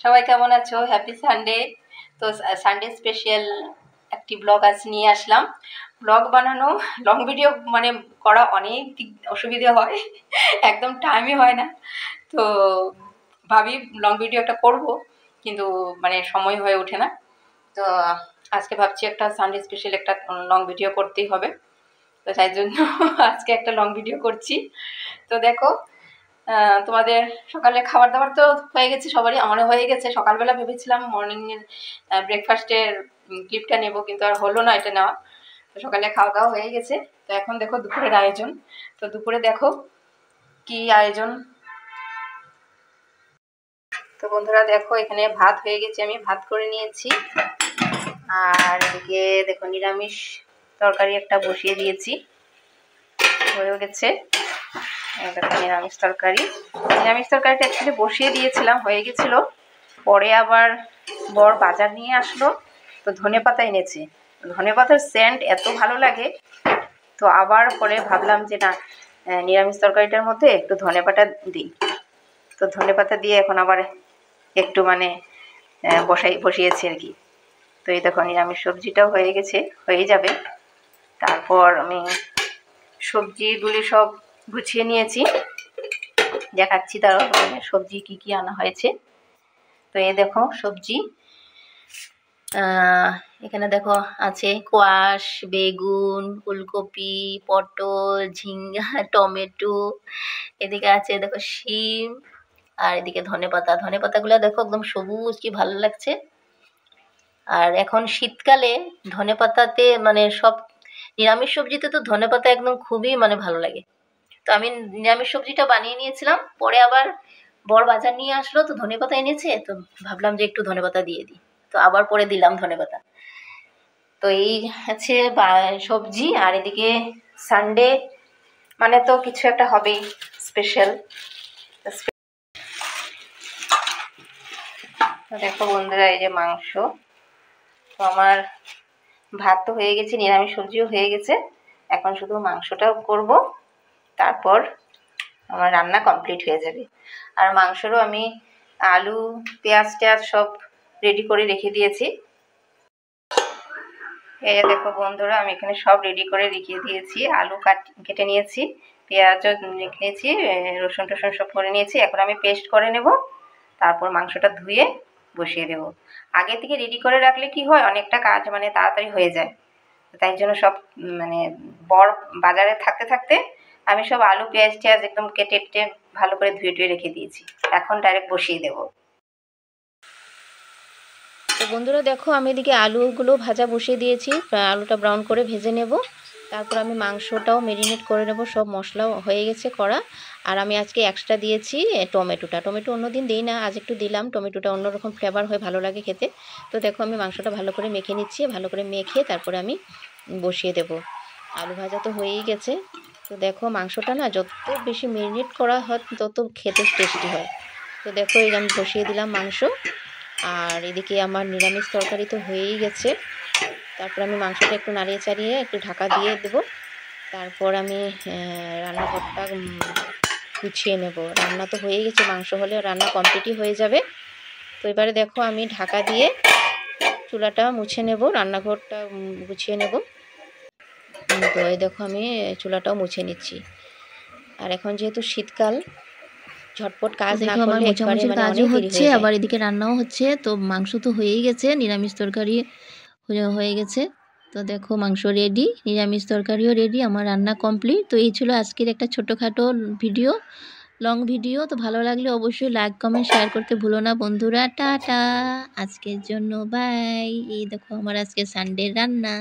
সবাই কেমন আছো? Happy Sunday. তো সানডে স্পেশাল একটি ব্লগ আজ নিয়ে আসলাম। ব্লগ বানানো, লং ভিডিও মানে করা অনেক অসুবিধে হয়, একদম টাইমই হয় না। তো ভাবি লং ভিডিও একটা করব, কিন্তু মানে সময় হয়ে ওঠে না। তো আজকে ভাবছি একটা সানডে স্পেশাল একটা লং ভিডিও করতেই হবে। তো তাই জন্য আজকে একটা লং ভিডিও করছি। তো দেখো, তোমাদের সকালে খাবার দাবার তো হয়ে গেছে সবারই, আমারও হয়ে গেছে। সকালবেলা ভেবেছিলাম মর্নিংয়ের ব্রেকফাস্টের ক্লিপটা নেব, কিন্তু আর হলো না এটা নেওয়া। তো সকালে খাওয়া দাওয়া হয়ে গেছে। তো এখন দেখো দুপুরের আয়োজন। তো দুপুরে দেখো কি আয়োজন। তো বন্ধুরা দেখো, এখানে ভাত হয়ে গেছে, আমি ভাত করে নিয়েছি। আর এদিকে দেখো নিরামিষ তরকারি একটা বসিয়ে দিয়েছি, হয়ে গেছে। দেখো নিরামিষ তরকারিটা অ্যাকচুয়ালি বসিয়ে দিয়েছিলাম, হয়ে গেছিলো। পরে আবার বর বাজার নিয়ে আসলো, তো ধনেপাতা এনেছে। ধনেপাতার সেন্ট এত ভালো লাগে, তো আবার পরে ভাবলাম যে না, নিরামিষ তরকারিটার মধ্যে একটু ধনেপাতা দিই। তো ধনেপাতা দিয়ে এখন আবার একটু মানে বসিয়েছি আর কি। তো এই দেখো নিরামিষ সবজিটাও হয়ে গেছে, হয়ে যাবে। তারপর আমি সবজিগুলি সব গুছিয়ে নিয়েছি, দেখাচ্ছি তারও সবজি কি কি আনা হয়েছে। তো এই দেখো সবজি, এখানে দেখো আছে কোয়াশ, বেগুন, ফুলকপি, পটল, ঝিঙ্গা, টমেটো। এদিকে আছে দেখো শিম, আর এদিকে ধনেপাতাগুলো দেখো একদম সবুজ, কি ভালো লাগছে। আর এখন শীতকালে ধনেপাতাতে মানে সব নিরামিষ সবজিতে তো ধনেপাতা একদম খুবই মানে ভালো লাগে। তো আমি নিরামিষ সবজিটা বানিয়ে নিয়েছিলাম, পরে আবার বর বাজার নিয়ে আসলো, তো ধনেপাতা এনেছে, তো ভাবলাম যে একটু ধনেপাতা দিয়ে দিই, তো আবার পরে দিলাম ধনেপাতা। তো এই আছে সবজি। আর এদিকে সানডে মানে তো কিছু একটা হবেই স্পেশাল। দেখো বন্ধুরা, এই যে মাংস। তো আমার ভাত তো হয়ে গেছে, নিরামিষ সবজিও হয়ে গেছে, এখন শুধু মাংসটাও করব, তারপর আমার রান্না কমপ্লিট হয়ে যাবে। আর মাংসেরও আমি আলু পেঁয়াজ টেয়াজ সব রেডি করে রেখে দিয়েছি। এই দেখো বন্ধুরা, আমি এখানে সব রেডি করে রেখে দিয়েছি। আলু কেটে নিয়েছি, পেঁয়াজও রেখে নিয়েছি, রসুন টসুন সব করে নিয়েছি। এখন আমি পেস্ট করে নেব, তারপর মাংসটা ধুয়ে বসিয়ে দেব। আগে থেকে রেডি করে রাখলে কি হয়, অনেকটা কাজ মানে তাড়াতাড়ি হয়ে যায়। তাই জন্য সব মানে বর বাজারে থাকতে থাকতে আমি সব আলু পেঁয়াজ টেয়াজ একদম কেটে ভালো করে ধুয়ে টুয়ে রেখে দিয়েছি। এখন ডাইরেক্ট বসিয়ে দেব। তো বন্ধুরা দেখো, আমি এদিকে আলুগুলো ভাজা বসিয়ে দিয়েছি, আলুটা ব্রাউন করে ভেজে নেব। তারপর আমি মাংসটাও মেরিনেট করে নেব, সব মশলাও হয়ে গেছে করা। আর আমি আজকে এক্সট্রা দিয়েছি টমেটো অন্যদিন দিই না, আজ একটু দিলাম। টমেটোটা অন্যরকম ফ্লেভার হয়, ভালো লাগে খেতে। তো দেখো আমি মাংসটা ভালো করে মেখে নিচ্ছি, ভালো করে মেখে তারপরে আমি বসিয়ে দেব। আলু ভাজা তো হয়েই গেছে। তো দেখো মাংসটা না যত বেশি মেরিনেট করা হয় তত খেতে টেস্টি হয়। তো দেখো এই আমি বসিয়ে দিলাম মাংস। আর এদিকে আমার নিরামিষ তরকারি তো হয়েই গেছে। তারপর আমি মাংসটা একটু নাড়িয়ে চাড়িয়ে একটু ঢাকা দিয়ে দেব। তারপর আমি রান্নাঘরটা গুছিয়ে নেব। রান্না তো হয়েই গেছে, মাংস হলে রান্না কমপ্লিটই হয়ে যাবে। তো এবারে দেখো আমি ঢাকা দিয়ে চুলাটা মুছে নেব, রান্নাঘরটা গুছিয়ে নেব। তো এই দেখো আমি চুলাটাও মুছে নিচ্ছি। আর এখন যেহেতু শীতকাল, ঝটপট কাজ না করলে একবারে মানে অনেক দেরি হয়ে যায়। আবার এদিকে রান্নাও হচ্ছে। তো মাংস তো হয়েই গেছে, নিরামিষ তরকারি হয়ে গেছে। তো দেখো মাংস রেডি, নিরামিষ তরকারিও রেডি, আমার রান্না কমপ্লিট। তো এই ছিল আজকের একটা ছোটোখাটো ভিডিও, লং ভিডিও। তো ভালো লাগলে অবশ্যই লাইক কমেন্ট শেয়ার করতে ভুলো না বন্ধুরা। টাটা, আজকের জন্য বাই। এই দেখো আমার আজকে সানডে রান্না।